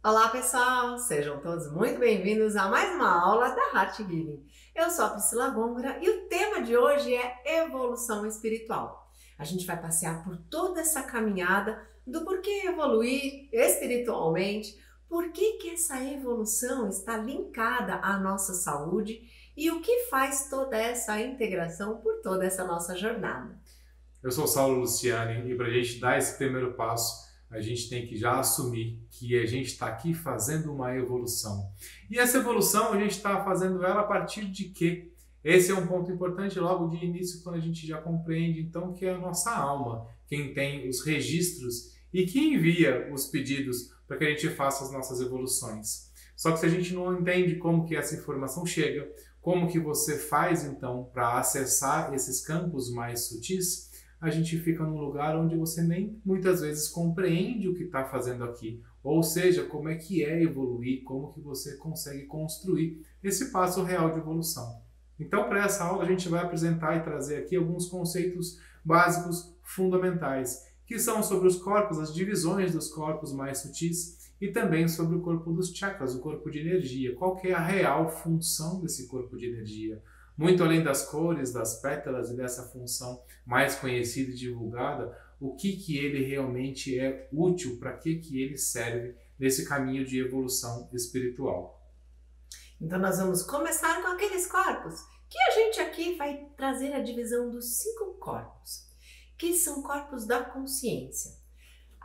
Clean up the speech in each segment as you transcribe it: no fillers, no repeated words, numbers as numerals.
Olá pessoal, sejam todos muito bem-vindos a mais uma aula da Heart Healing. Eu sou a Priscila Gôngora e o tema de hoje é evolução espiritual. A gente vai passear por toda essa caminhada do porquê evoluir espiritualmente, por que essa evolução está linkada à nossa saúde e o que faz toda essa integração por toda essa nossa jornada. Eu sou o Saulo Luciani e para a gente dar esse primeiro passo, a gente tem que já assumir que a gente está aqui fazendo uma evolução. E essa evolução a gente está fazendo ela a partir de quê? Esse é um ponto importante logo de início, quando a gente já compreende então que é a nossa alma quem tem os registros e que envia os pedidos para que a gente faça as nossas evoluções. Só que se a gente não entende como que essa informação chega, como que você faz então para acessar esses campos mais sutis, a gente fica num lugar onde você nem muitas vezes compreende o que está fazendo aqui, ou seja, como é que é evoluir, como que você consegue construir esse passo real de evolução. Então, para essa aula, a gente vai apresentar e trazer aqui alguns conceitos básicos fundamentais, que são sobre os corpos, as divisões dos corpos mais sutis, e também sobre o corpo dos chakras, o corpo de energia, qual que é a real função desse corpo de energia. Muito além das cores, das pétalas e dessa função mais conhecida e divulgada, o que ele realmente é útil, para que ele serve nesse caminho de evolução espiritual. Então nós vamos começar com aqueles corpos que a gente aqui vai trazer a divisão dos 5 corpos, que são corpos da consciência.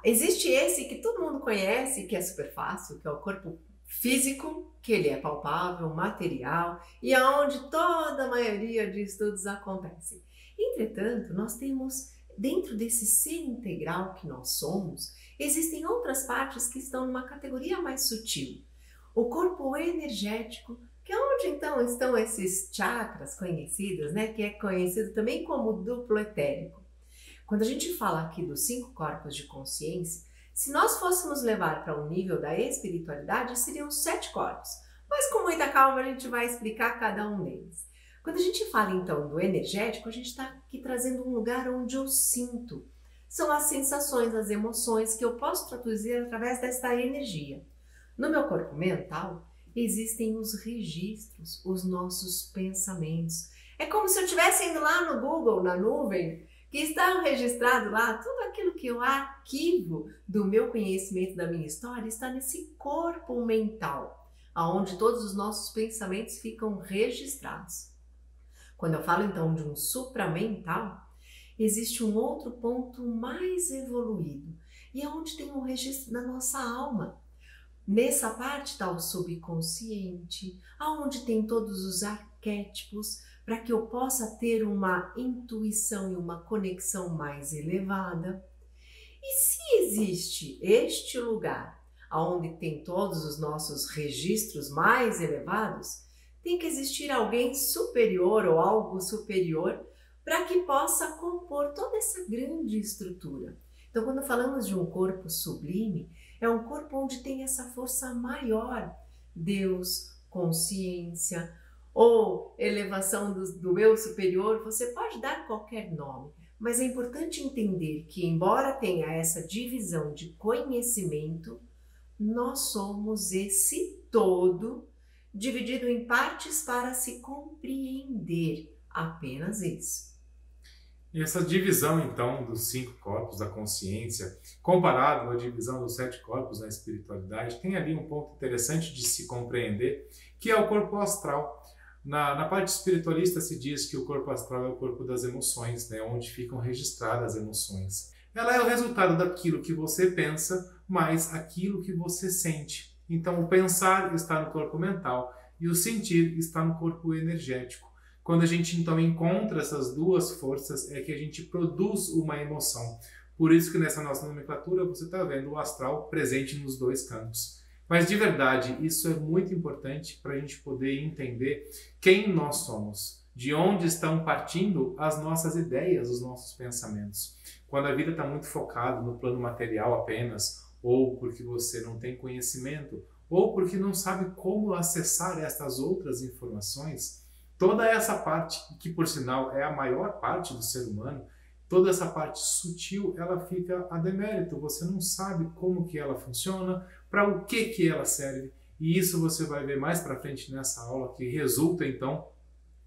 Existe esse que todo mundo conhece, que é super fácil, que é o corpo físico, que ele é palpável, material e aonde toda a maioria de estudos acontece. Entretanto, nós temos, dentro desse ser integral que nós somos, existem outras partes que estão numa categoria mais sutil. O corpo energético, que é onde então estão esses chakras conhecidos, né? Que é conhecido também como duplo etérico. Quando a gente fala aqui dos 5 corpos de consciência, se nós fôssemos levar para um nível da espiritualidade, seriam 7 corpos. Mas com muita calma a gente vai explicar cada um deles. Quando a gente fala então do energético, a gente está aqui trazendo um lugar onde eu sinto. São as sensações, as emoções que eu posso traduzir através desta energia. No meu corpo mental, existem os registros, os nossos pensamentos. É como se eu estivesse indo lá no Google, na nuvem, que está registrado lá, tudo aquilo que eu arquivo do meu conhecimento, da minha história, está nesse corpo mental, onde todos os nossos pensamentos ficam registrados. Quando eu falo então de um supramental, existe um outro ponto mais evoluído, e é onde tem um registro da nossa alma. Nessa parte está o subconsciente, aonde tem todos os arquétipos, para que eu possa ter uma intuição e uma conexão mais elevada. E se existe este lugar, onde tem todos os nossos registros mais elevados, tem que existir alguém superior ou algo superior para que possa compor toda essa grande estrutura. Então, quando falamos de um corpo sublime, é um corpo onde tem essa força maior, Deus, consciência ou elevação do eu superior, você pode dar qualquer nome, mas é importante entender que, embora tenha essa divisão de conhecimento, nós somos esse todo dividido em partes para se compreender, apenas isso. E essa divisão, então, dos 5 corpos da consciência, comparado à divisão dos 7 corpos na espiritualidade, tem ali um ponto interessante de se compreender, que é o corpo astral. Na parte espiritualista se diz que o corpo astral é o corpo das emoções, né, onde ficam registradas as emoções. Ela é o resultado daquilo que você pensa, mais aquilo que você sente. Então, o pensar está no corpo mental e o sentir está no corpo energético. Quando a gente então encontra essas duas forças, é que a gente produz uma emoção. Por isso que nessa nossa nomenclatura você está vendo o astral presente nos 2 campos. Mas de verdade, isso é muito importante para a gente poder entender quem nós somos, de onde estão partindo as nossas ideias, os nossos pensamentos. Quando a vida está muito focada no plano material apenas, ou porque você não tem conhecimento, ou porque não sabe como acessar essas outras informações, toda essa parte, que por sinal é a maior parte do ser humano, toda essa parte sutil, ela fica a demérito. Você não sabe como que ela funciona, para o que ela serve. E isso você vai ver mais para frente nessa aula, que resulta então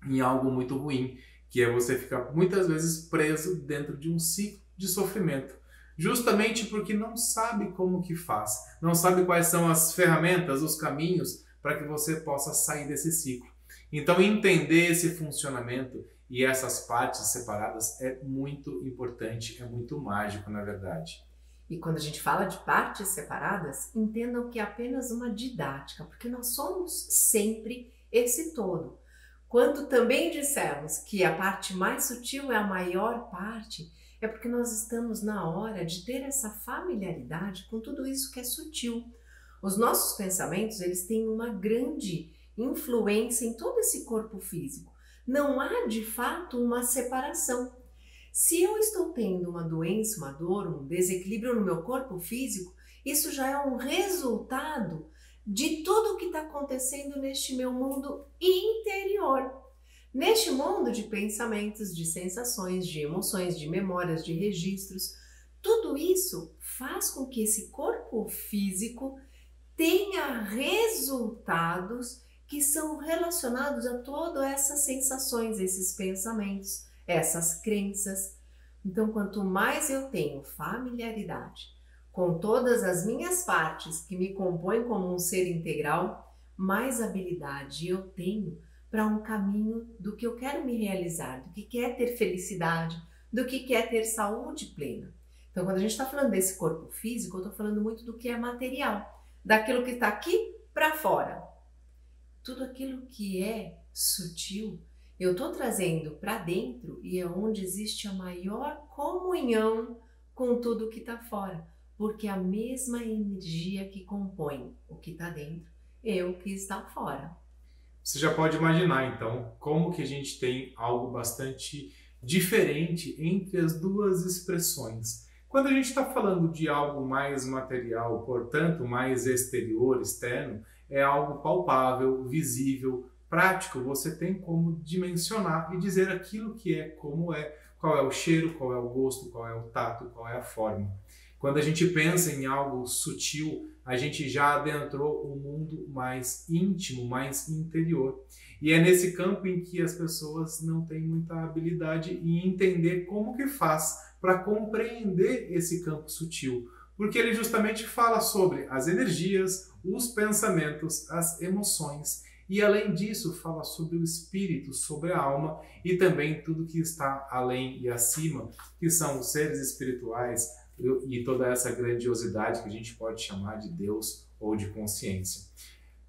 em algo muito ruim, que é você ficar muitas vezes preso dentro de um ciclo de sofrimento, justamente porque não sabe como que faz, não sabe quais são as ferramentas, os caminhos para que você possa sair desse ciclo. Então entender esse funcionamento e essas partes separadas é muito importante, é muito mágico, na verdade. E quando a gente fala de partes separadas, entendam que é apenas uma didática, porque nós somos sempre esse todo. Quando também dissemos que a parte mais sutil é a maior parte, é porque nós estamos na hora de ter essa familiaridade com tudo isso que é sutil. Os nossos pensamentos, eles têm uma grande influência em todo esse corpo físico. Não há, de fato, uma separação. Se eu estou tendo uma doença, uma dor, um desequilíbrio no meu corpo físico, isso já é um resultado de tudo o que está acontecendo neste meu mundo interior. Neste mundo de pensamentos, de sensações, de emoções, de memórias, de registros, tudo isso faz com que esse corpo físico tenha resultados que são relacionados a todas essas sensações, esses pensamentos, essas crenças. Então, quanto mais eu tenho familiaridade com todas as minhas partes que me compõem como um ser integral, mais habilidade eu tenho para um caminho do que eu quero me realizar, do que é ter felicidade, do que é ter saúde plena. Então, quando a gente está falando desse corpo físico, eu estou falando muito do que é material, daquilo que está aqui para fora. Tudo aquilo que é sutil, eu estou trazendo para dentro e é onde existe a maior comunhão com tudo que está fora, porque a mesma energia que compõe o que está dentro é o que está fora. Você já pode imaginar, então, como que a gente tem algo bastante diferente entre as duas expressões. Quando a gente está falando de algo mais material, portanto, mais exterior, externo, é algo palpável, visível, prático, você tem como dimensionar e dizer aquilo que é, como é, qual é o cheiro, qual é o gosto, qual é o tato, qual é a forma. Quando a gente pensa em algo sutil, a gente já adentrou um mundo mais íntimo, mais interior. E é nesse campo em que as pessoas não têm muita habilidade em entender como que faz para compreender esse campo sutil. Porque ele justamente fala sobre as energias, os pensamentos, as emoções. E além disso, fala sobre o espírito, sobre a alma e também tudo que está além e acima, que são os seres espirituais e toda essa grandiosidade que a gente pode chamar de Deus ou de consciência.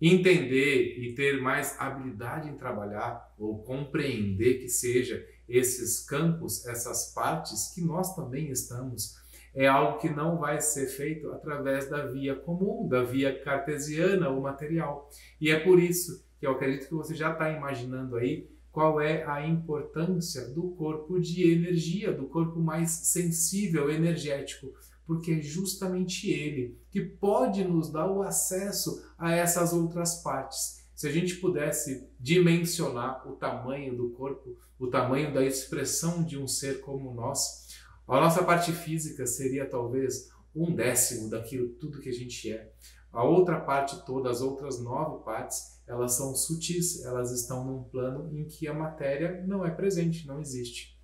Entender e ter mais habilidade em trabalhar ou compreender que seja esses campos, essas partes que nós também estamos, é algo que não vai ser feito através da via comum, da via cartesiana ou material. E é por isso que eu acredito que você já está imaginando aí qual é a importância do corpo de energia, do corpo mais sensível, energético, porque é justamente ele que pode nos dar o acesso a essas outras partes. Se a gente pudesse dimensionar o tamanho do corpo, o tamanho da expressão de um ser como nós, a nossa parte física seria talvez 1/10 daquilo tudo que a gente é. A outra parte toda, as outras 9 partes, elas são sutis, elas estão num plano em que a matéria não é presente, não existe.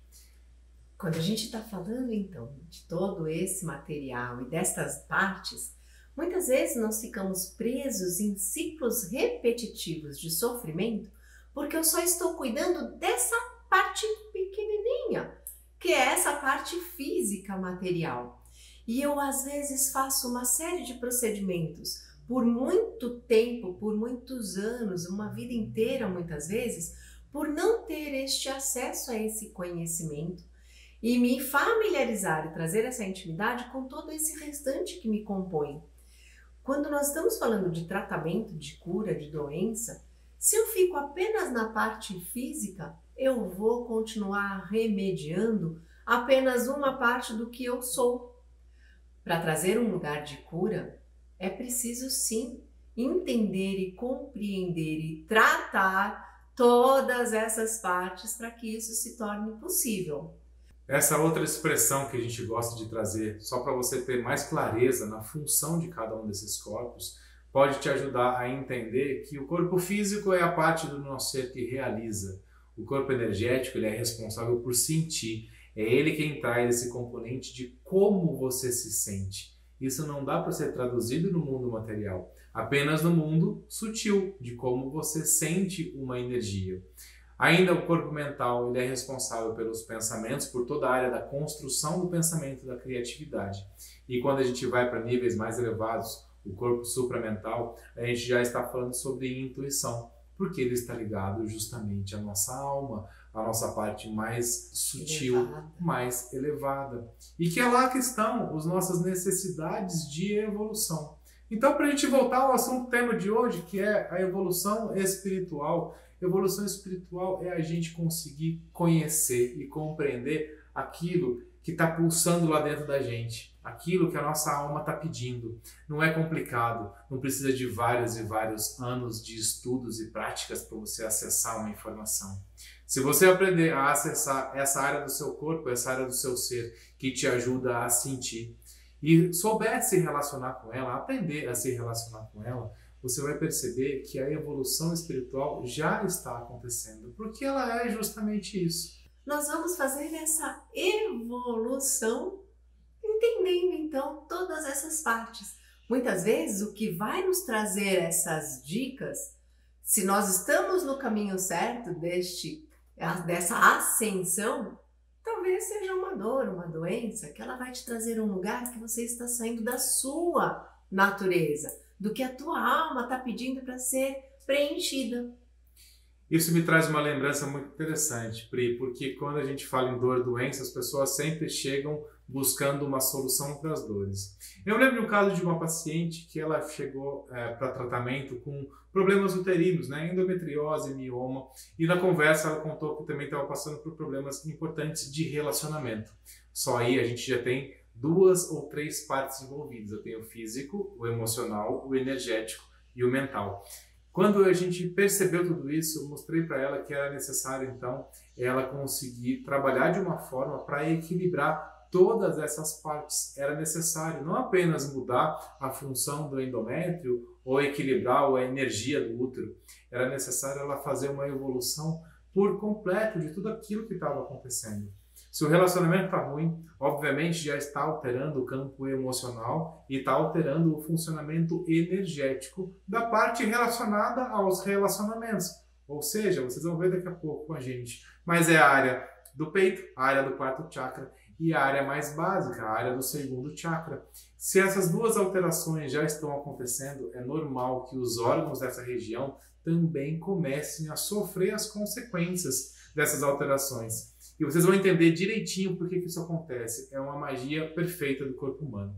Quando a gente está falando, então, de todo esse material e destas partes, muitas vezes nós ficamos presos em ciclos repetitivos de sofrimento porque eu só estou cuidando dessa parte pequenininha, que é essa parte física material. E eu, às vezes, faço uma série de procedimentos por muito tempo, por muitos anos, uma vida inteira, muitas vezes, por não ter este acesso a esse conhecimento e me familiarizar e trazer essa intimidade com todo esse restante que me compõe. Quando nós estamos falando de tratamento, de cura, de doença, se eu fico apenas na parte física, eu vou continuar remediando apenas uma parte do que eu sou. Para trazer um lugar de cura, é preciso sim entender e compreender e tratar todas essas partes para que isso se torne possível. Essa outra expressão que a gente gosta de trazer, só para você ter mais clareza na função de cada um desses corpos, pode te ajudar a entender que o corpo físico é a parte do nosso ser que realiza. O corpo energético ele é responsável por sentir. É ele quem traz esse componente de como você se sente. Isso não dá para ser traduzido no mundo material, apenas no mundo sutil, de como você sente uma energia. Ainda o corpo mental ele é responsável pelos pensamentos, por toda a área da construção do pensamento, da criatividade. E quando a gente vai para níveis mais elevados, o corpo supramental, a gente já está falando sobre intuição, porque ele está ligado justamente à nossa alma, à nossa parte mais sutil, mais elevada. E que é lá que estão as nossas necessidades de evolução. Então, para a gente voltar ao assunto tema de hoje, que é a evolução espiritual. Evolução espiritual é a gente conseguir conhecer e compreender aquilo que está pulsando lá dentro da gente, aquilo que a nossa alma está pedindo. Não é complicado, não precisa de vários e vários anos de estudos e práticas para você acessar uma informação. Se você aprender a acessar essa área do seu corpo, essa área do seu ser que te ajuda a sentir, e souber se relacionar com ela, aprender a se relacionar com ela, você vai perceber que a evolução espiritual já está acontecendo, porque ela é justamente isso. Nós vamos fazer essa evolução entendendo então todas essas partes. Muitas vezes o que vai nos trazer essas dicas, se nós estamos no caminho certo dessa ascensão, talvez seja uma dor, uma doença, que ela vai te trazer um lugar que você está saindo da sua natureza, do que a tua alma está pedindo para ser preenchida. Isso me traz uma lembrança muito interessante, Pri, porque quando a gente fala em dor, doença, as pessoas sempre chegam buscando uma solução para as dores. Eu lembro de um caso de uma paciente que ela chegou para tratamento com problemas uterinos, né, endometriose, mioma, e na conversa ela contou que também estava passando por problemas importantes de relacionamento. Só aí a gente já tem 2 ou 3 partes envolvidas. Eu tenho o físico, o emocional, o energético e o mental. Quando a gente percebeu tudo isso, eu mostrei para ela que era necessário, então, ela conseguir trabalhar de uma forma para equilibrar todas essas partes. Era necessário não apenas mudar a função do endométrio ou equilibrar a energia do útero, era necessário ela fazer uma evolução por completo de tudo aquilo que estava acontecendo. Se o relacionamento está ruim, obviamente já está alterando o campo emocional e está alterando o funcionamento energético da parte relacionada aos relacionamentos. Ou seja, vocês vão ver daqui a pouco com a gente. Mas é a área do peito, a área do 4º chakra e a área mais básica, a área do 2º chakra. Se essas 2 alterações já estão acontecendo, é normal que os órgãos dessa região também comecem a sofrer as consequências dessas alterações. E vocês vão entender direitinho por que isso acontece. É uma magia perfeita do corpo humano.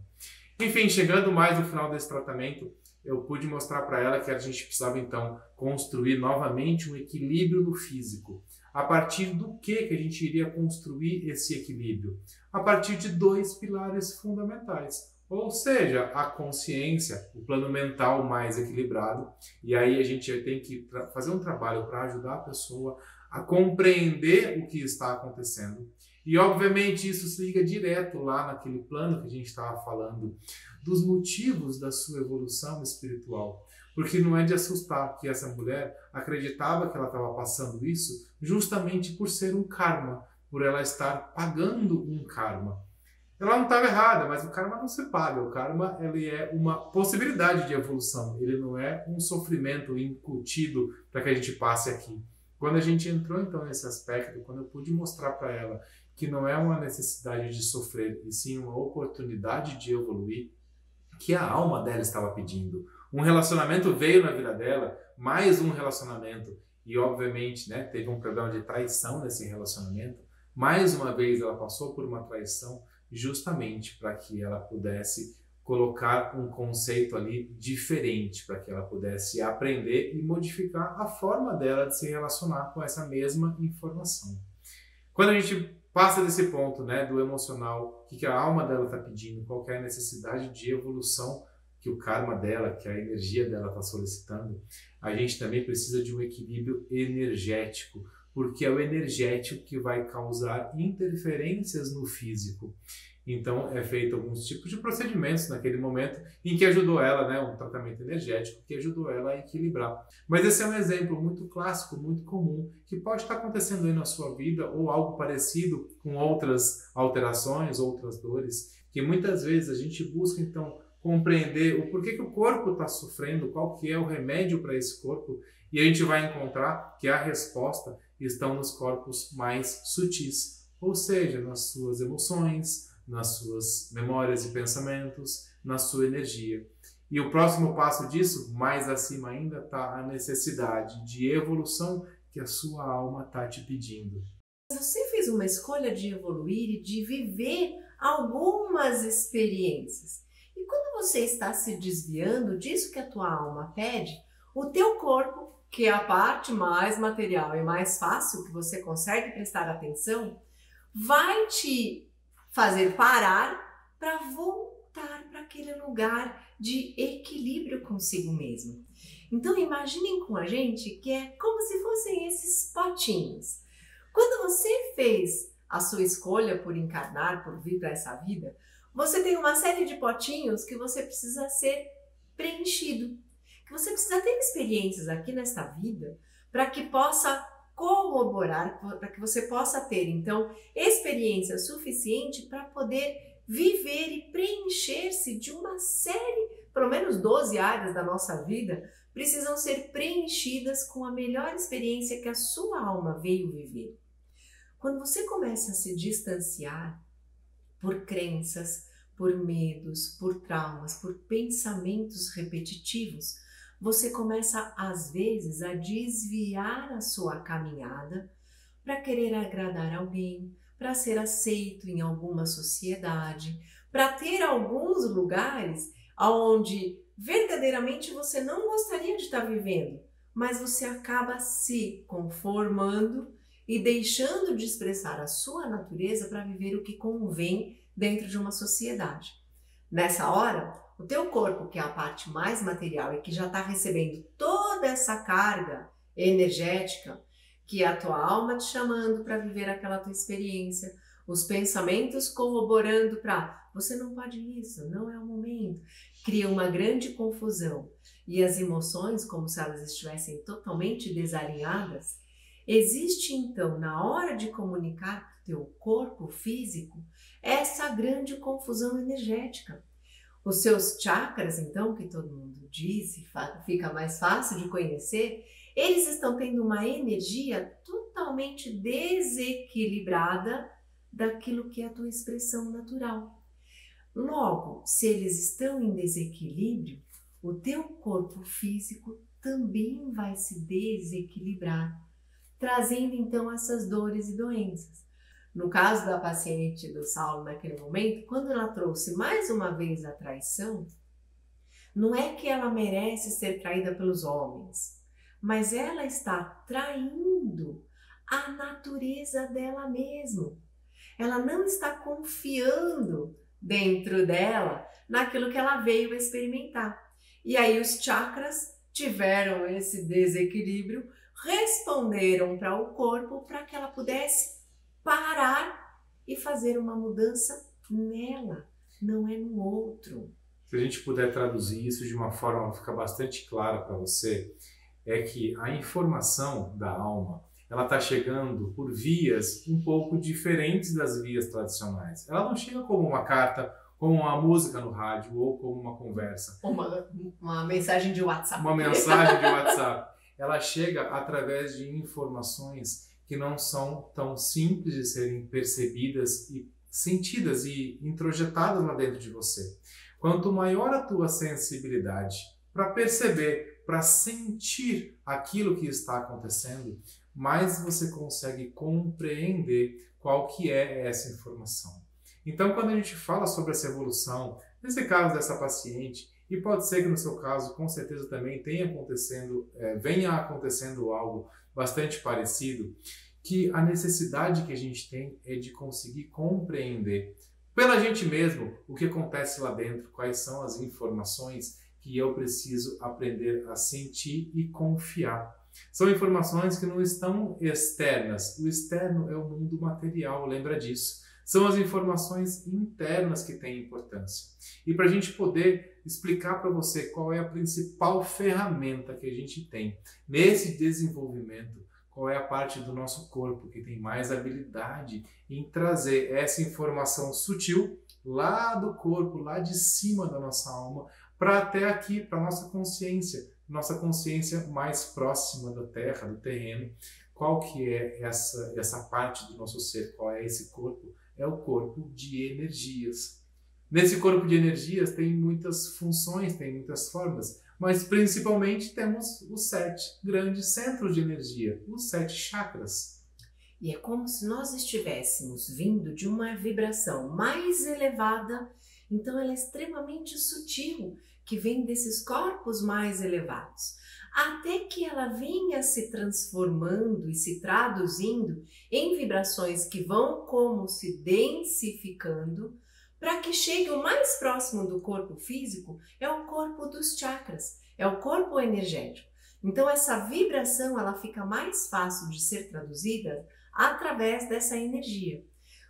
Enfim, chegando mais no final desse tratamento, eu pude mostrar para ela que a gente precisava, então, construir novamente um equilíbrio no físico. A partir do que a gente iria construir esse equilíbrio? A partir de 2 pilares fundamentais. Ou seja, a consciência, o plano mental mais equilibrado. E aí a gente tem que fazer um trabalho para ajudar a pessoa a compreender o que está acontecendo. E, obviamente, isso se liga direto lá naquele plano que a gente estava falando, dos motivos da sua evolução espiritual. Porque não é de assustar que essa mulher acreditava que ela estava passando isso justamente por ser um karma, por ela estar pagando um karma. Ela não estava errada, mas o karma não se paga. O karma ele é uma possibilidade de evolução. Ele não é um sofrimento incutido para que a gente passe aqui. Quando a gente entrou então nesse aspecto, quando eu pude mostrar para ela que não é uma necessidade de sofrer, e sim uma oportunidade de evoluir, que a alma dela estava pedindo. Um relacionamento veio na vida dela, mais um relacionamento, e obviamente teve um problema de traição nesse relacionamento. Mais uma vez ela passou por uma traição justamente para que ela pudesse colocar um conceito ali diferente, para que ela pudesse aprender e modificar a forma dela de se relacionar com essa mesma informação. Quando a gente passa desse ponto do emocional, o que a alma dela está pedindo, qual é a necessidade de evolução que o karma dela, que a energia dela está solicitando, a gente também precisa de um equilíbrio energético. porque é o energético que vai causar interferências no físico. Então, é feito alguns tipos de procedimentos naquele momento em que ajudou ela, né, um tratamento energético que ajudou ela a equilibrar. Mas esse é um exemplo muito clássico, muito comum, que pode estar acontecendo aí na sua vida ou algo parecido com outras alterações, outras dores, que muitas vezes a gente busca, então, compreender o porquê que o corpo está sofrendo, qual que é o remédio para esse corpo, e a gente vai encontrar que a resposta está nos corpos mais sutis, ou seja, nas suas emoções, nas suas memórias e pensamentos, na sua energia. E o próximo passo disso, mais acima ainda, está a necessidade de evolução que a sua alma está te pedindo. Você fez uma escolha de evoluir e de viver algumas experiências. E quando você está se desviando disso que a tua alma pede, o teu corpo, que é a parte mais material e mais fácil que você consegue prestar atenção, vai te fazer parar para voltar para aquele lugar de equilíbrio consigo mesmo. Então imaginem com a gente que é como se fossem esses potinhos. Quando você fez a sua escolha por encarnar, por vir para essa vida, você tem uma série de potinhos que você precisa ser preenchido. Que você precisa ter experiências aqui nesta vida para que possa corroborar, para que você possa ter, então, experiência suficiente para poder viver e preencher-se de uma série, pelo menos 12 áreas da nossa vida, precisam ser preenchidas com a melhor experiência que a sua alma veio viver. Quando você começa a se distanciar por crenças, por medos, por traumas, por pensamentos repetitivos, você começa, às vezes, a desviar a sua caminhada para querer agradar alguém, para ser aceito em alguma sociedade, para ter alguns lugares onde verdadeiramente você não gostaria de estar vivendo, mas você acaba se conformando e deixando de expressar a sua natureza para viver o que convém dentro de uma sociedade. Nessa hora, o teu corpo, que é a parte mais material e que já está recebendo toda essa carga energética, que é a tua alma te chamando para viver aquela tua experiência, os pensamentos corroborando para você não pode isso, não é o momento, cria uma grande confusão. E as emoções, como se elas estivessem totalmente desalinhadas, existe então, na hora de comunicar para o teu corpo físico, essa grande confusão energética. Os seus chakras, então, que todo mundo diz e fica mais fácil de conhecer, eles estão tendo uma energia totalmente desequilibrada daquilo que é a tua expressão natural. Logo, se eles estão em desequilíbrio, o teu corpo físico também vai se desequilibrar, trazendo então essas dores e doenças. No caso da paciente do Saulo, naquele momento, quando ela trouxe mais uma vez a traição, não é que ela merece ser traída pelos homens, mas ela está traindo a natureza dela mesma. Ela não está confiando dentro dela naquilo que ela veio experimentar. E aí os chakras tiveram esse desequilíbrio, responderam para o corpo para que ela pudesse parar e fazer uma mudança nela, não é no outro. Se a gente puder traduzir isso de uma forma que fica bastante clara para você, é que a informação da alma, ela está chegando por vias um pouco diferentes das vias tradicionais. Ela não chega como uma carta, como uma música no rádio ou como uma conversa. Uma mensagem de WhatsApp. Uma mensagem de WhatsApp. Ela chega através de informações que não são tão simples de serem percebidas e sentidas e introjetadas lá dentro de você. Quanto maior a tua sensibilidade para perceber, para sentir aquilo que está acontecendo, mais você consegue compreender qual que é essa informação. Então, quando a gente fala sobre essa evolução, nesse caso dessa paciente, e pode ser que no seu caso, com certeza também venha acontecendo algo bastante parecido, que a necessidade que a gente tem é de conseguir compreender pela gente mesmo o que acontece lá dentro, quais são as informações que eu preciso aprender a sentir e confiar. São informações que não estão externas. O externo é o mundo material, lembra disso. São as informações internas que têm importância. E para a gente poder explicar para você qual é a principal ferramenta que a gente tem nesse desenvolvimento, qual é a parte do nosso corpo que tem mais habilidade em trazer essa informação sutil lá do corpo, lá de cima da nossa alma, para até aqui, para a nossa consciência mais próxima da terra, do terreno. Qual que é essa parte do nosso ser? Qual é esse corpo? É o corpo de energias. Nesse corpo de energias tem muitas funções, tem muitas formas, mas principalmente temos os 7 grandes centros de energia, os 7 chakras. E é como se nós estivéssemos vindo de uma vibração mais elevada, então ela é extremamente sutil, que vem desses corpos mais elevados, até que ela venha se transformando e se traduzindo em vibrações que vão como se densificando, para que chegue o mais próximo do corpo físico, é o corpo dos chakras, é o corpo energético. Então essa vibração ela fica mais fácil de ser traduzida através dessa energia.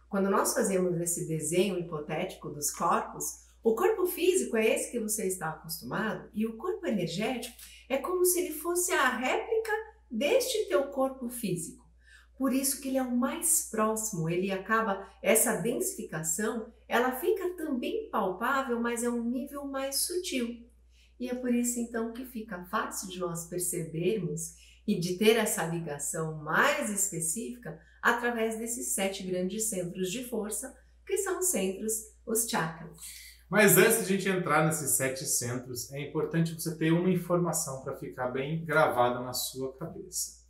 Quando nós fazemos esse desenho hipotético dos corpos, o corpo físico é esse que você está acostumado e o corpo energético é como se ele fosse a réplica deste teu corpo físico. Por isso que ele é o mais próximo, essa densificação, ela fica também palpável, mas é um nível mais sutil. E é por isso então que fica fácil de nós percebermos e de ter essa ligação mais específica através desses 7 grandes centros de força, que são os centros, os chakras. Mas antes de a gente entrar nesses 7 centros, é importante você ter uma informação para ficar bem gravada na sua cabeça.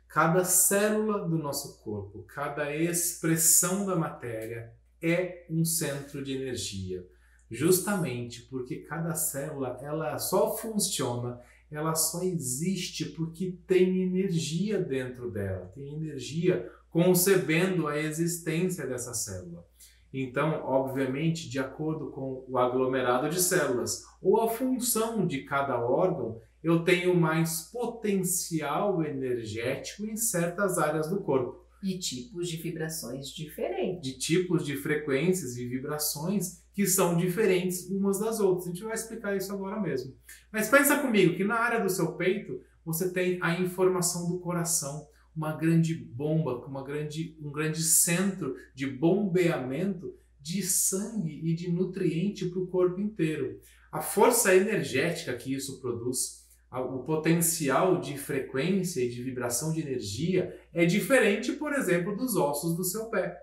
Cada célula do nosso corpo, cada expressão da matéria é um centro de energia. Justamente porque cada célula ela só funciona, ela só existe porque tem energia dentro dela, tem energia concebendo a existência dessa célula. Então, obviamente, de acordo com o aglomerado de células ou a função de cada órgão, eu tenho mais potencial energético em certas áreas do corpo. E tipos de vibrações diferentes. De tipos de frequências e vibrações que são diferentes umas das outras. A gente vai explicar isso agora mesmo. Mas pensa comigo que na área do seu peito você tem a informação do coração, uma grande bomba, um grande centro de bombeamento de sangue e de nutriente para o corpo inteiro. A força energética que isso produz, o potencial de frequência e de vibração de energia é diferente, por exemplo, dos ossos do seu pé.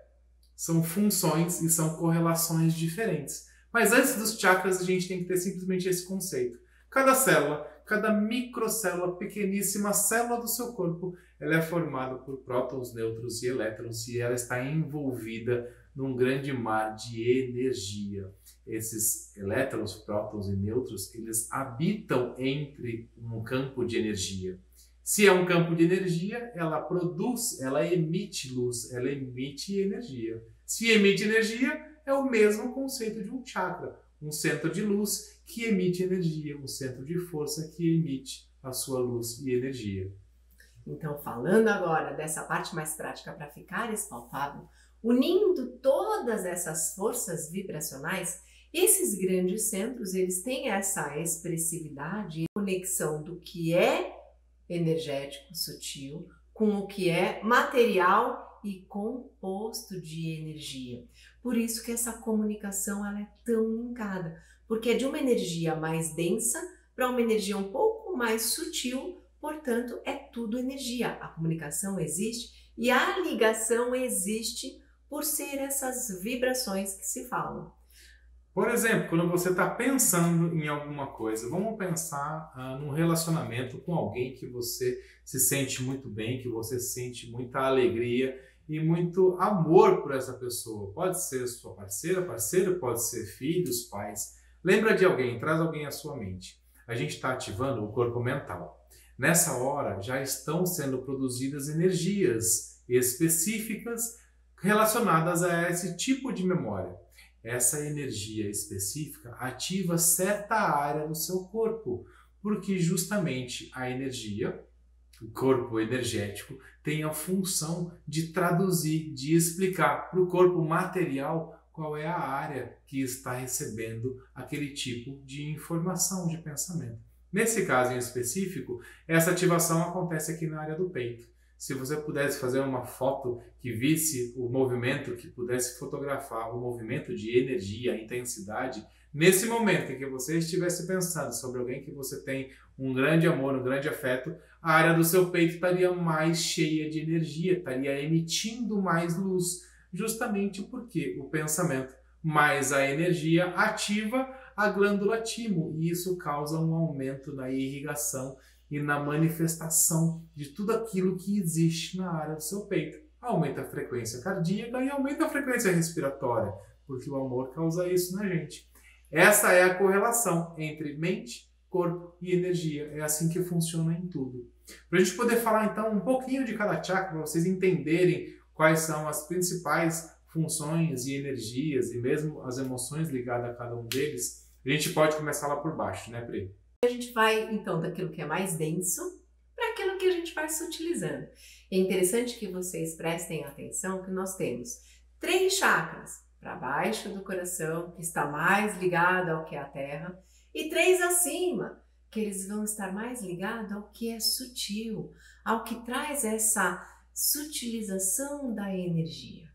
São funções e são correlações diferentes. Mas antes dos chakras, a gente tem que ter simplesmente esse conceito. Cada célula, cada microcélula, pequeníssima célula do seu corpo, ela é formada por prótons, nêutrons e elétrons e ela está envolvida num grande mar de energia. Esses elétrons, prótons e nêutrons, eles habitam entre um campo de energia. Se é um campo de energia, ela produz, ela emite luz, ela emite energia. Se emite energia, é o mesmo conceito de um chakra, um centro de luz que emite energia, um centro de força que emite a sua luz e energia. Então, falando agora dessa parte mais prática para ficar espalpável, unindo todas essas forças vibracionais, esses grandes centros, eles têm essa expressividade e conexão do que é energético, sutil, com o que é material e composto de energia. Por isso que essa comunicação ela é tão linkada, porque é de uma energia mais densa para uma energia um pouco mais sutil, portanto, é tudo energia. A comunicação existe e a ligação existe por ser essas vibrações que se falam. Por exemplo, quando você está pensando em alguma coisa, vamos pensar num relacionamento com alguém que você se sente muito bem, que você sente muita alegria e muito amor por essa pessoa. Pode ser sua parceira, parceiro, pode ser filhos, pais. Lembra de alguém, traz alguém à sua mente. A gente está ativando o corpo mental. Nessa hora já estão sendo produzidas energias específicas relacionadas a esse tipo de memória. Essa energia específica ativa certa área do seu corpo, porque justamente a energia o corpo energético, tem a função de traduzir, de explicar para o corpo material qual é a área que está recebendo aquele tipo de informação, de pensamento. Nesse caso em específico, essa ativação acontece aqui na área do peito. Se você pudesse fazer uma foto que visse o movimento, que pudesse fotografar o movimento de energia, a intensidade, nesse momento em que você estivesse pensando sobre alguém que você tem um grande amor, um grande afeto, a área do seu peito estaria mais cheia de energia, estaria emitindo mais luz, justamente porque o pensamento mais a energia ativa a glândula timo, e isso causa um aumento na irrigação e na manifestação de tudo aquilo que existe na área do seu peito. Aumenta a frequência cardíaca e aumenta a frequência respiratória, porque o amor causa isso na gente. Essa é a correlação entre mente, corpo e energia. É assim que funciona em tudo. Para a gente poder falar então um pouquinho de cada chakra, para vocês entenderem quais são as principais funções e energias e mesmo as emoções ligadas a cada um deles, a gente pode começar lá por baixo, né, Pri? A gente vai, então, daquilo que é mais denso para aquilo que a gente vai sutilizando. É interessante que vocês prestem atenção que nós temos 3 chakras para baixo do coração, que está mais ligado ao que é a terra, e 3 acima, que eles vão estar mais ligados ao que é sutil, ao que traz essa sutilização da energia.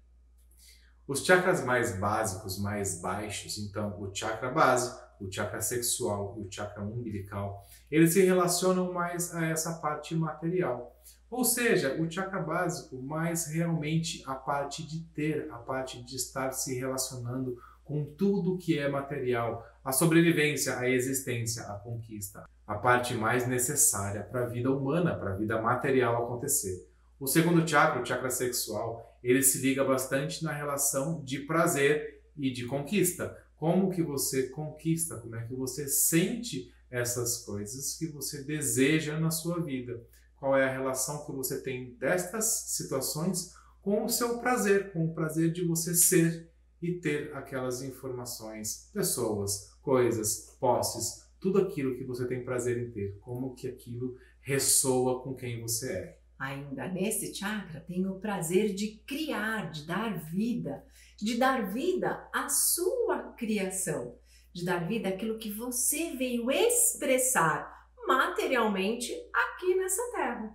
Os chakras mais básicos, mais baixos, então o chakra base, o chakra sexual e o chakra umbilical, eles se relacionam mais a essa parte material. Ou seja, o chakra básico mais realmente a parte de ter, a parte de estar se relacionando com tudo que é material, a sobrevivência, a existência, a conquista, a parte mais necessária para a vida humana, para a vida material acontecer. O segundo chakra, o chakra sexual, ele se liga bastante na relação de prazer e de conquista. Como que você conquista, como é que você sente essas coisas que você deseja na sua vida. Qual é a relação que você tem destas situações com o seu prazer, com o prazer de você ser e ter aquelas informações, pessoas, coisas, posses, tudo aquilo que você tem prazer em ter, como que aquilo ressoa com quem você é. Ainda nesse chakra tem o prazer de criar, de dar vida à sua criação, de dar vida àquilo que você veio expressar materialmente aqui nessa terra.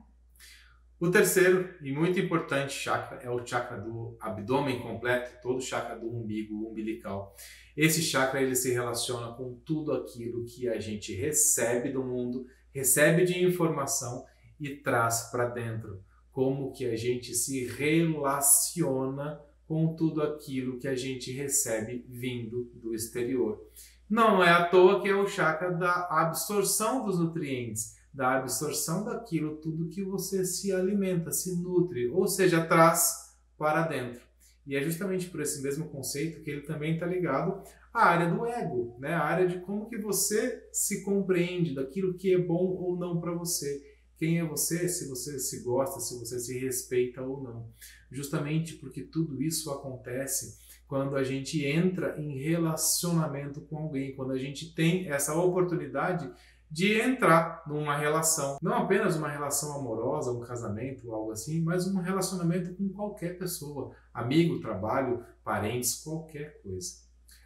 O terceiro e muito importante chakra é o chakra do abdômen completo, todo o chakra do umbigo, umbilical. Esse chakra ele se relaciona com tudo aquilo que a gente recebe do mundo, recebe de informação e traz para dentro. Como que a gente se relaciona com tudo aquilo que a gente recebe vindo do exterior. Não é à toa que é o chakra da absorção dos nutrientes, da absorção daquilo, tudo que você se alimenta, se nutre, ou seja, traz para dentro. E é justamente por esse mesmo conceito que ele também está ligado à área do ego, né? A área de como que você se compreende, daquilo que é bom ou não para você. Quem é você, se você se gosta, se você se respeita ou não. Justamente porque tudo isso acontece quando a gente entra em relacionamento com alguém, quando a gente tem essa oportunidade de entrar numa relação, não apenas uma relação amorosa, um casamento, algo assim, mas um relacionamento com qualquer pessoa, amigo, trabalho, parentes, qualquer coisa.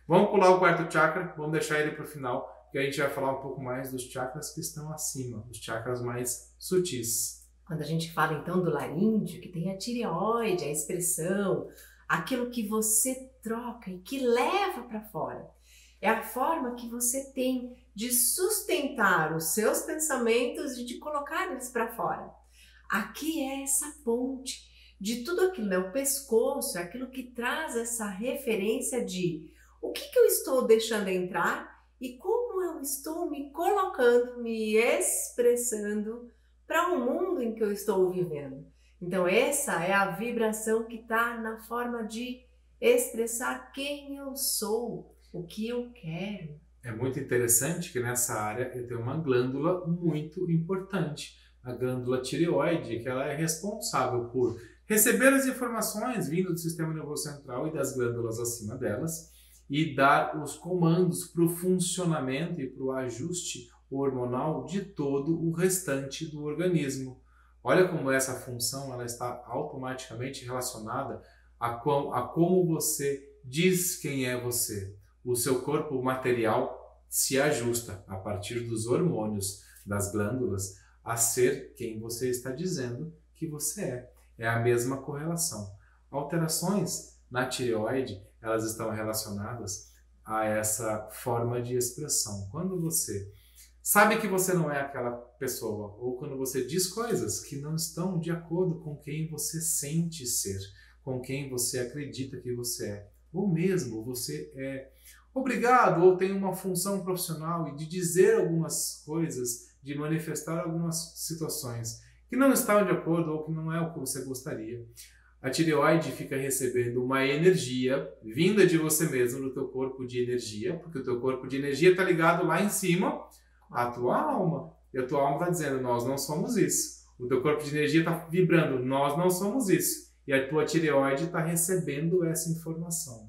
Vamos pular o quarto chakra, vamos deixar ele para o final, que a gente vai falar um pouco mais dos chakras que estão acima, os chakras mais sutis. Quando a gente fala então do laríngeo, que tem a tireoide, a expressão, aquilo que você troca e que leva para fora. É a forma que você tem de sustentar os seus pensamentos e de colocar eles para fora. Aqui é essa ponte de tudo aquilo, né? O pescoço, é aquilo que traz essa referência de o que eu estou deixando entrar e como eu estou me colocando, me expressando para o mundo em que eu estou vivendo. Então essa é a vibração que está na forma de expressar quem eu sou, o que eu quero. É muito interessante que nessa área eu tenho uma glândula muito importante, a glândula tireoide, que ela é responsável por receber as informações vindo do sistema nervoso central e das glândulas acima delas e dar os comandos para o funcionamento e para o ajuste hormonal de todo o restante do organismo. Olha como essa função ela está automaticamente relacionada a como você diz quem é você. O seu corpo material se ajusta a partir dos hormônios das glândulas a ser quem você está dizendo que você é. É a mesma correlação. Alterações na tireoide, elas estão relacionadas a essa forma de expressão. Quando você sabe que você não é aquela pessoa, ou quando você diz coisas que não estão de acordo com quem você sente ser, com quem você acredita que você é, ou mesmo você é obrigado ou tem uma função profissional e de dizer algumas coisas, de manifestar algumas situações que não estão de acordo ou que não é o que você gostaria. A tireoide fica recebendo uma energia vinda de você mesmo, do teu corpo de energia, porque o teu corpo de energia está ligado lá em cima à tua alma. E a tua alma está dizendo, nós não somos isso. O teu corpo de energia está vibrando, nós não somos isso. E a tua tireoide está recebendo essa informação.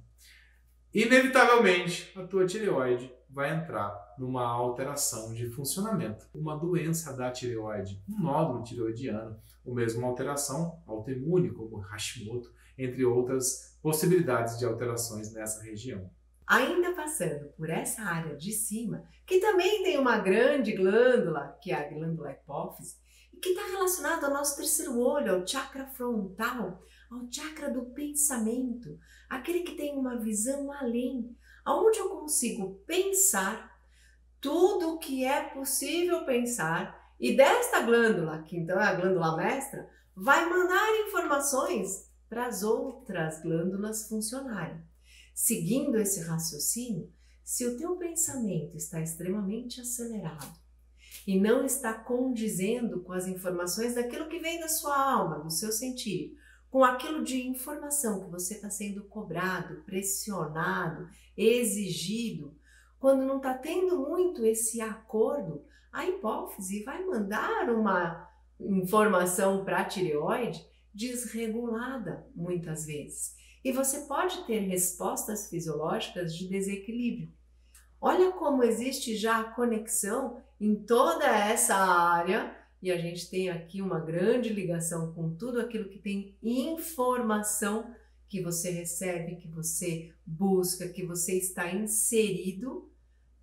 Inevitavelmente, a tua tireoide vai entrar numa alteração de funcionamento. Uma doença da tireoide, um nódulo tireoidiano, ou mesmo uma alteração autoimune, como Hashimoto, entre outras possibilidades de alterações nessa região. Ainda passando por essa área de cima, que também tem uma grande glândula, que é a glândula hipófise, e que está relacionada ao nosso terceiro olho, ao chakra frontal, ao chakra do pensamento, aquele que tem uma visão além, onde eu consigo pensar tudo o que é possível pensar, e desta glândula, que então é a glândula mestra, vai mandar informações para as outras glândulas funcionarem. Seguindo esse raciocínio, se o teu pensamento está extremamente acelerado e não está condizendo com as informações daquilo que vem da sua alma, do seu sentir, com aquilo de informação que você está sendo cobrado, pressionado, exigido, quando não está tendo muito esse acordo, a hipófise vai mandar uma informação para a tireoide desregulada muitas vezes. E você pode ter respostas fisiológicas de desequilíbrio. Olha como existe já a conexão em toda essa área e a gente tem aqui uma grande ligação com tudo aquilo que tem informação que você recebe, que você busca, que você está inserido,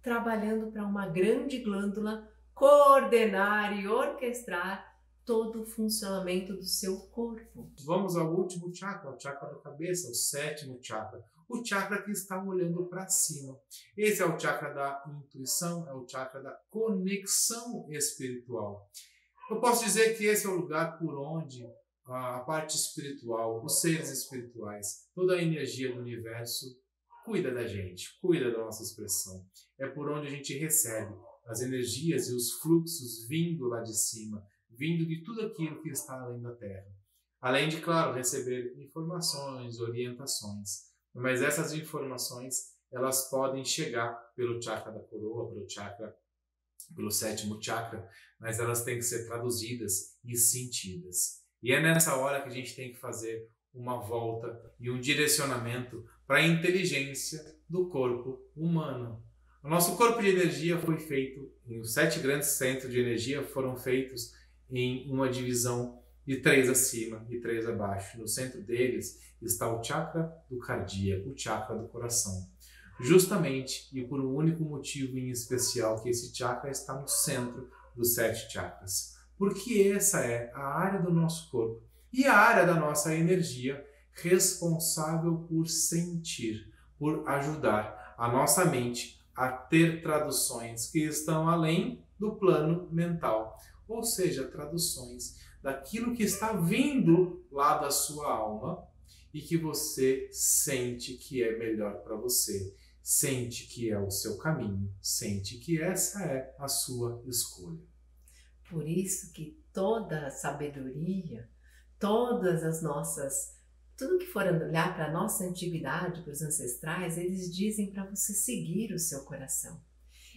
trabalhando para uma grande glândula coordenar e orquestrar todo o funcionamento do seu corpo. Vamos ao último chakra, o chakra da cabeça, o sétimo chakra. O chakra que está olhando para cima. Esse é o chakra da intuição, é o chakra da conexão espiritual. Eu posso dizer que esse é o lugar por onde a parte espiritual, os seres espirituais, toda a energia do universo cuida da gente, cuida da nossa expressão. É por onde a gente recebe as energias e os fluxos vindo lá de cima, vindo de tudo aquilo que está além da Terra. Além de, claro, receber informações, orientações. Mas essas informações, elas podem chegar pelo chakra da coroa, pelo sétimo chakra, mas elas têm que ser traduzidas e sentidas. E é nessa hora que a gente tem que fazer uma volta e um direcionamento para a inteligência do corpo humano. O nosso corpo de energia foi feito, os 7 grandes centros de energia foram feitos em uma divisão de 3 acima e 3 abaixo. No centro deles está o chakra do cardíaco, o chakra do coração. Justamente e por um único motivo em especial, que esse chakra está no centro dos 7 chakras. Porque essa é a área do nosso corpo e a área da nossa energia responsável por sentir, por ajudar a nossa mente a ter traduções que estão além do plano mental. Ou seja, traduções daquilo que está vindo lá da sua alma e que você sente que é melhor para você, sente que é o seu caminho, sente que essa é a sua escolha. Por isso que toda a sabedoria, todas as nossas, tudo que for olhar para a nossa antiguidade, para os ancestrais, eles dizem para você seguir o seu coração.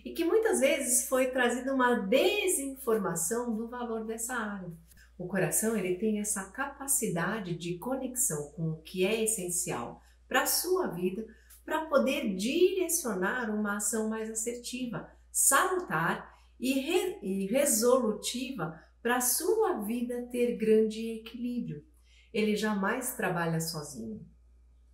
E que muitas vezes foi trazida uma desinformação do valor dessa área. O coração ele tem essa capacidade de conexão com o que é essencial para a sua vida, para poder direcionar uma ação mais assertiva, salutar e resolutiva para a sua vida ter grande equilíbrio. Ele jamais trabalha sozinho.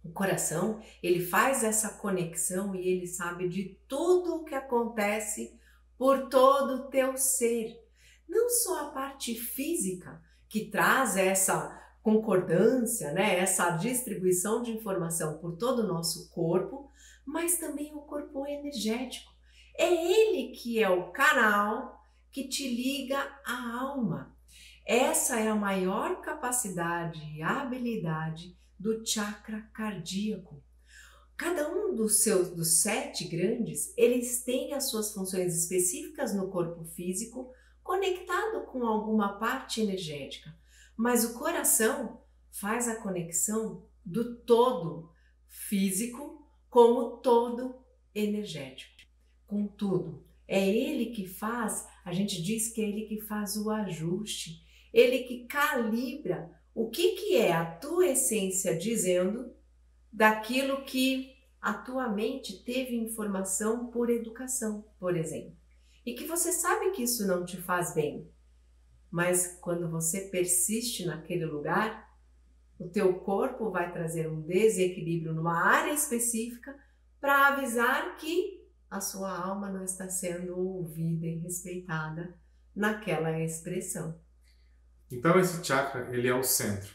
O coração, ele faz essa conexão e ele sabe de tudo o que acontece por todo o teu ser. Não só a parte física, que traz essa concordância, né? Essa distribuição de informação por todo o nosso corpo, mas também o corpo energético. É ele que é o canal que te liga à alma. Essa é a maior capacidade e habilidade do chakra cardíaco. Cada um dos 7 grandes, eles têm as suas funções específicas no corpo físico, conectado com alguma parte energética. Mas o coração faz a conexão do todo físico com o todo energético, com tudo. É ele que faz, a gente diz que é ele que faz o ajuste, ele que calibra o que é a tua essência dizendo daquilo que a tua mente teve informação por educação, por exemplo. E que você sabe que isso não te faz bem, mas quando você persiste naquele lugar, o teu corpo vai trazer um desequilíbrio numa área específica para avisar que a sua alma não está sendo ouvida e respeitada naquela expressão. Então esse chakra, ele é o centro.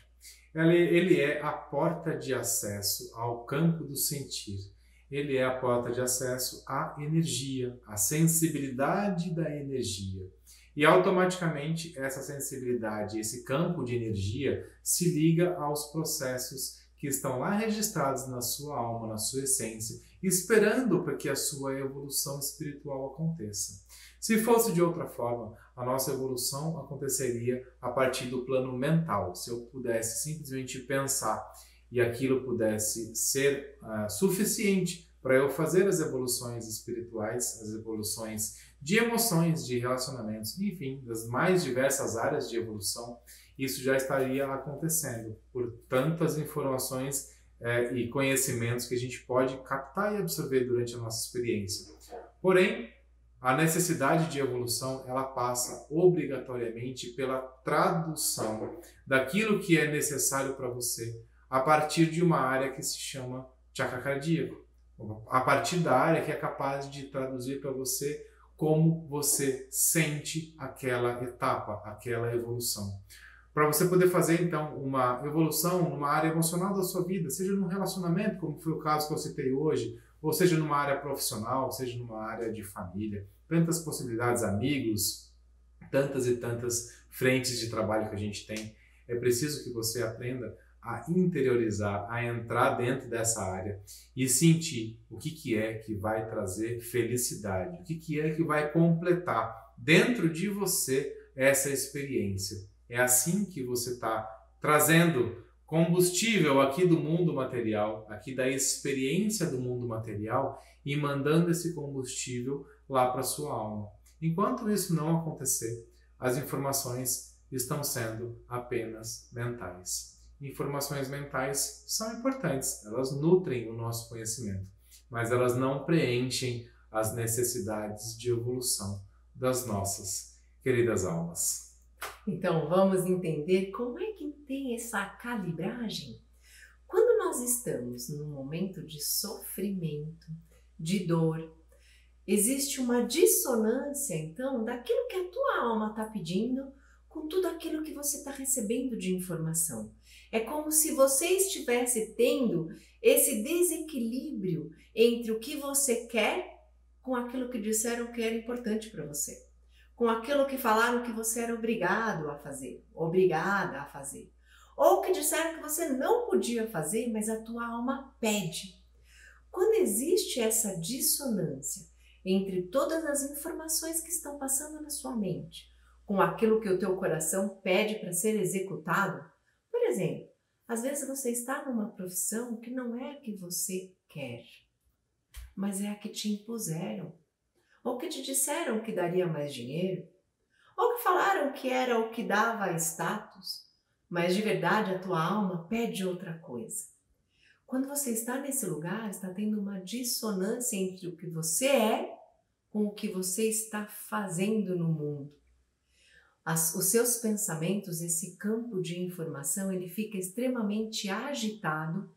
Ele é a porta de acesso ao campo do sentir. Ele é a porta de acesso à energia, à sensibilidade da energia. E automaticamente essa sensibilidade, esse campo de energia se liga aos processos que estão lá registrados na sua alma, na sua essência, esperando para que a sua evolução espiritual aconteça. Se fosse de outra forma, a nossa evolução aconteceria a partir do plano mental. Se eu pudesse simplesmente pensar e aquilo pudesse ser suficiente para eu fazer as evoluções espirituais, as evoluções de emoções, de relacionamentos, enfim, das mais diversas áreas de evolução, isso já estaria acontecendo por tantas informações e conhecimentos que a gente pode captar e absorver durante a nossa experiência. Porém, a necessidade de evolução, ela passa obrigatoriamente pela tradução daquilo que é necessário para você a partir de uma área que se chama chakra cardíaco, a partir da área que é capaz de traduzir para você como você sente aquela etapa, aquela evolução. Para você poder fazer, então, uma evolução numa área emocional da sua vida, seja num relacionamento, como foi o caso que eu citei hoje, ou seja numa área profissional, seja numa área de família, tantas possibilidades, amigos, tantas e tantas frentes de trabalho que a gente tem. É preciso que você aprenda a interiorizar, a entrar dentro dessa área e sentir o que é que vai trazer felicidade, o que é que vai completar dentro de você essa experiência. É assim que você está trazendo combustível aqui do mundo material, aqui da experiência do mundo material e mandando esse combustível lá para a sua alma. Enquanto isso não acontecer, as informações estão sendo apenas mentais. Informações mentais são importantes, elas nutrem o nosso conhecimento, mas elas não preenchem as necessidades de evolução das nossas queridas almas. Então vamos entender como é que tem essa calibragem? Quando nós estamos num momento de sofrimento, de dor, existe uma dissonância então daquilo que a tua alma está pedindo com tudo aquilo que você está recebendo de informação. É como se você estivesse tendo esse desequilíbrio entre o que você quer com aquilo que disseram que era importante para você, com aquilo que falaram que você era obrigado a fazer, obrigada a fazer, ou que disseram que você não podia fazer, mas a tua alma pede. Quando existe essa dissonância entre todas as informações que estão passando na sua mente, com aquilo que o teu coração pede para ser executado, por exemplo, às vezes você está numa profissão que não é a que você quer, mas é a que te impuseram, ou que te disseram que daria mais dinheiro, ou que falaram que era o que dava status, mas de verdade a tua alma pede outra coisa. Quando você está nesse lugar, está tendo uma dissonância entre o que você é com o que você está fazendo no mundo. os seus pensamentos, esse campo de informação, ele fica extremamente agitado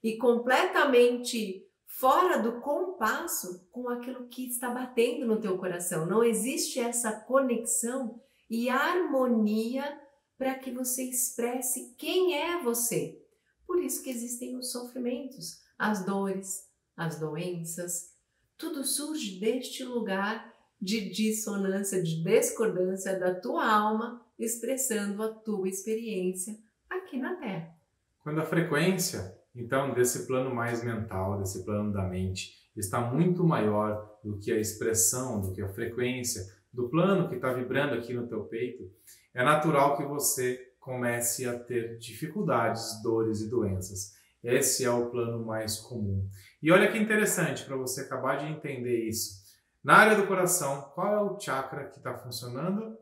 e completamente fora do compasso com aquilo que está batendo no teu coração. Não existe essa conexão e harmonia para que você expresse quem é você. Por isso que existem os sofrimentos, as dores, as doenças. Tudo surge deste lugar de dissonância, de discordância da tua alma, expressando a tua experiência aqui na Terra. Quando a frequência, então, desse plano mais mental, desse plano da mente, está muito maior do que a expressão, do que a frequência do plano que está vibrando aqui no teu peito, é natural que você comece a ter dificuldades, dores e doenças. Esse é o plano mais comum. E olha que interessante para você acabar de entender isso. Na área do coração, qual é o chakra que está funcionando?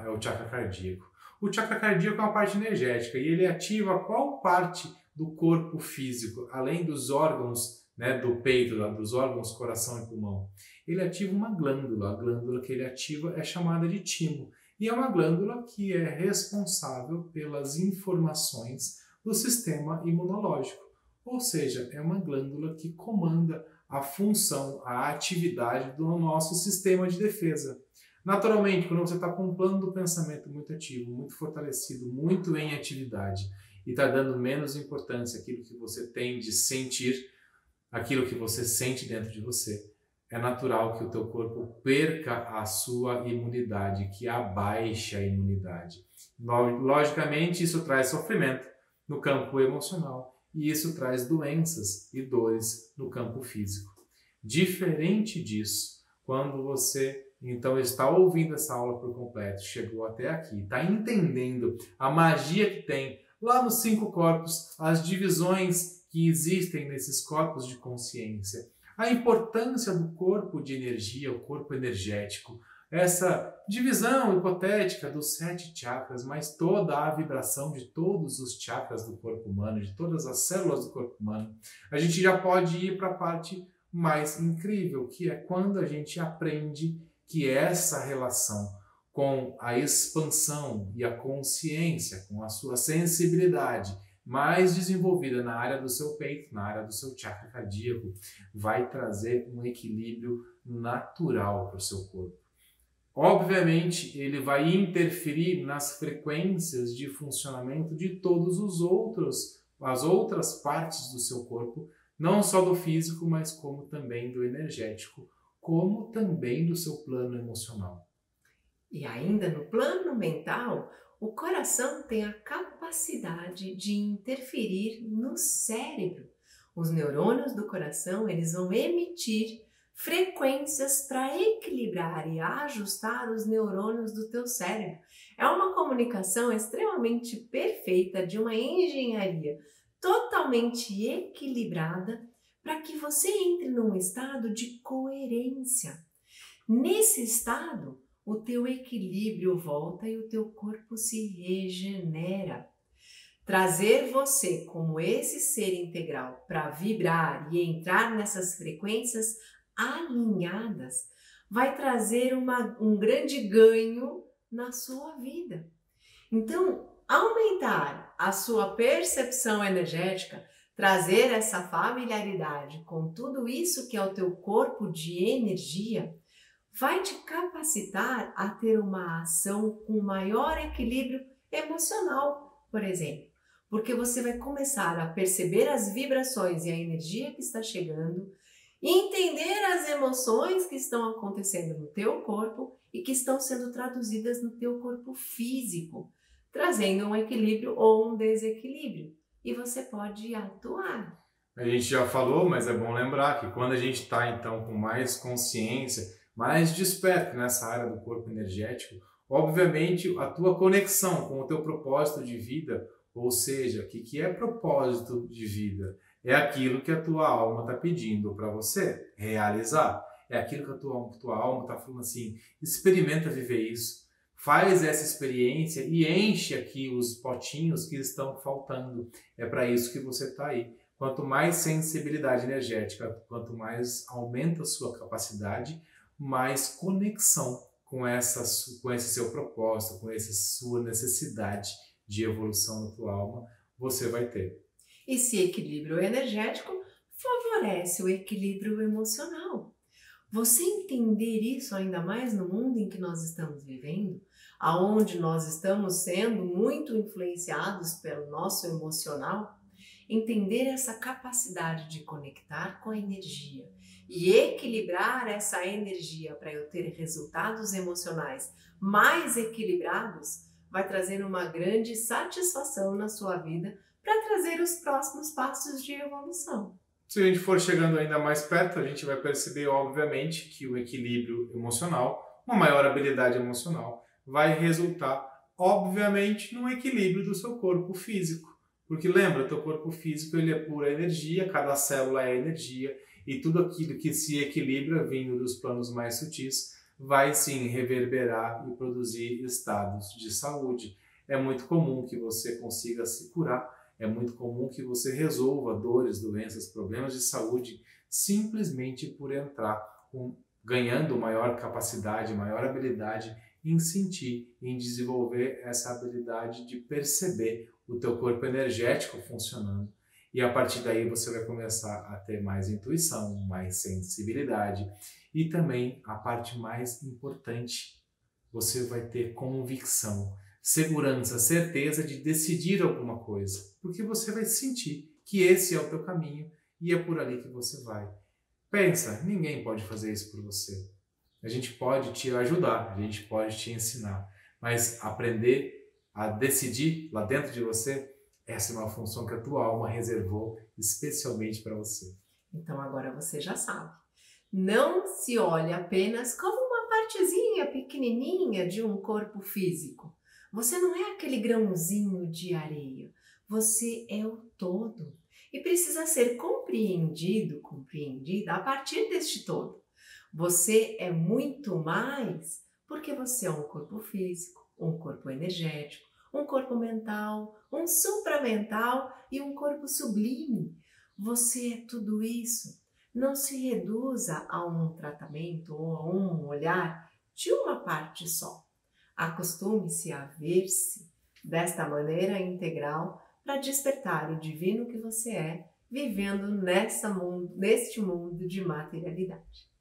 É o chakra cardíaco. O chakra cardíaco é uma parte energética e ele ativa qual parte do corpo físico, além dos órgãos, né, do peito, dos órgãos coração e pulmão. Ele ativa uma glândula. A glândula que ele ativa é chamada de timo. E é uma glândula que é responsável pelas informações do sistema imunológico. Ou seja, é uma glândula que comanda a função, a atividade do nosso sistema de defesa. Naturalmente, quando você está com um plano do pensamento muito ativo, muito fortalecido, muito em atividade, e está dando menos importância àquilo que você tem de sentir, aquilo que você sente dentro de você, é natural que o teu corpo perca a sua imunidade, que abaixe a imunidade. Logicamente, isso traz sofrimento no campo emocional e isso traz doenças e dores no campo físico. Diferente disso, quando você então está ouvindo essa aula por completo, chegou até aqui, está entendendo a magia que tem lá nos 5 corpos, as divisões que existem nesses corpos de consciência, a importância do corpo de energia, o corpo energético, essa divisão hipotética dos 7 chakras, mas toda a vibração de todos os chakras do corpo humano, de todas as células do corpo humano, a gente já pode ir para a parte mais incrível, que é quando a gente aprende que essa relação com a expansão e a consciência, com a sua sensibilidade mais desenvolvida na área do seu peito, na área do seu chakra cardíaco, vai trazer um equilíbrio natural para o seu corpo. Obviamente, ele vai interferir nas frequências de funcionamento de todos as outras partes do seu corpo, não só do físico, mas como também do energético, como também do seu plano emocional. E ainda no plano mental, o coração tem a capacidade de interferir no cérebro. Os neurônios do coração, eles vão emitir frequências para equilibrar e ajustar os neurônios do teu cérebro. É uma comunicação extremamente perfeita, de uma engenharia totalmente equilibrada para que você entre num estado de coerência. Nesse estado, o teu equilíbrio volta e o teu corpo se regenera. Trazer você como esse ser integral para vibrar e entrar nessas frequências alinhadas vai trazer um grande ganho na sua vida. Então, aumentar a sua percepção energética, trazer essa familiaridade com tudo isso que é o teu corpo de energia, vai te capacitar a ter uma ação com maior equilíbrio emocional, por exemplo. Porque você vai começar a perceber as vibrações e a energia que está chegando, e entender as emoções que estão acontecendo no teu corpo e que estão sendo traduzidas no teu corpo físico, trazendo um equilíbrio ou um desequilíbrio. E você pode atuar. A gente já falou, mas é bom lembrar que quando a gente está então com mais consciência, mais desperto nessa área do corpo energético, obviamente a tua conexão com o teu propósito de vida, ou seja, o que é propósito de vida? É aquilo que a tua alma está pedindo para você realizar. É aquilo que a tua alma está falando assim, experimenta viver isso, faz essa experiência e enche aqui os potinhos que estão faltando. É para isso que você está aí. Quanto mais sensibilidade energética, quanto mais aumenta a sua capacidade, mais conexão com esse seu propósito, com essa sua necessidade de evolução na tua alma, você vai ter. Esse equilíbrio energético favorece o equilíbrio emocional. Você entender isso ainda mais no mundo em que nós estamos vivendo, aonde nós estamos sendo muito influenciados pelo nosso emocional, entender essa capacidade de conectar com a energia e equilibrar essa energia para eu ter resultados emocionais mais equilibrados, vai trazer uma grande satisfação na sua vida para trazer os próximos passos de evolução. Se a gente for chegando ainda mais perto, a gente vai perceber, obviamente, que o equilíbrio emocional, uma maior habilidade emocional, vai resultar, obviamente, no equilíbrio do seu corpo físico. Porque lembra, teu corpo físico ele é pura energia, cada célula é energia, e tudo aquilo que se equilibra vindo dos planos mais sutis vai sim reverberar e produzir estados de saúde. É muito comum que você consiga se curar, é muito comum que você resolva dores, doenças, problemas de saúde simplesmente por entrar ganhando maior capacidade, maior habilidade em sentir, em desenvolver essa habilidade de perceber o teu corpo energético funcionando. E a partir daí você vai começar a ter mais intuição, mais sensibilidade e também a parte mais importante, você vai ter convicção, segurança, certeza de decidir alguma coisa, porque você vai sentir que esse é o teu caminho e é por ali que você vai. Pensa, ninguém pode fazer isso por você. A gente pode te ajudar, a gente pode te ensinar, mas aprender a decidir lá dentro de você, essa é uma função que a tua alma reservou especialmente para você. Então agora você já sabe. Não se olhe apenas como uma partezinha pequenininha de um corpo físico. Você não é aquele grãozinho de areia. Você é o todo. E precisa ser compreendido, compreendida a partir deste todo. Você é muito mais porque você é um corpo físico, um corpo energético, um corpo mental, um supramental e um corpo sublime. Você é tudo isso. Não se reduza a um tratamento ou a um olhar de uma parte só. Acostume-se a ver-se desta maneira integral para despertar o divino que você é, vivendo neste mundo de materialidade.